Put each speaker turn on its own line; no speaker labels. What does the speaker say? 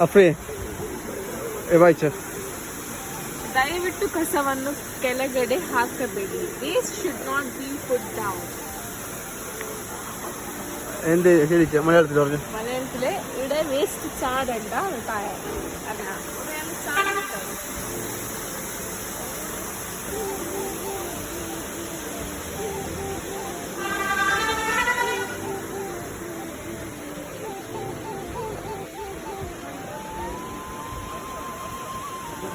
ಅಫ್ರಿ ವಾಯ್ಚರ್
ದಯವಿಟ್ಟು ಕಸವನ್ನು ಕೆಳಗಡೆ ಹಾಕಬೇಡಿ. Waste should not be put down.
എന്ത് ശരിക്കും മലയാളത്തിൽ പറഞ്ഞു?
മലയാളത്തില് ഇവിടെ വേസ്റ്റ് ചാടണ്ട.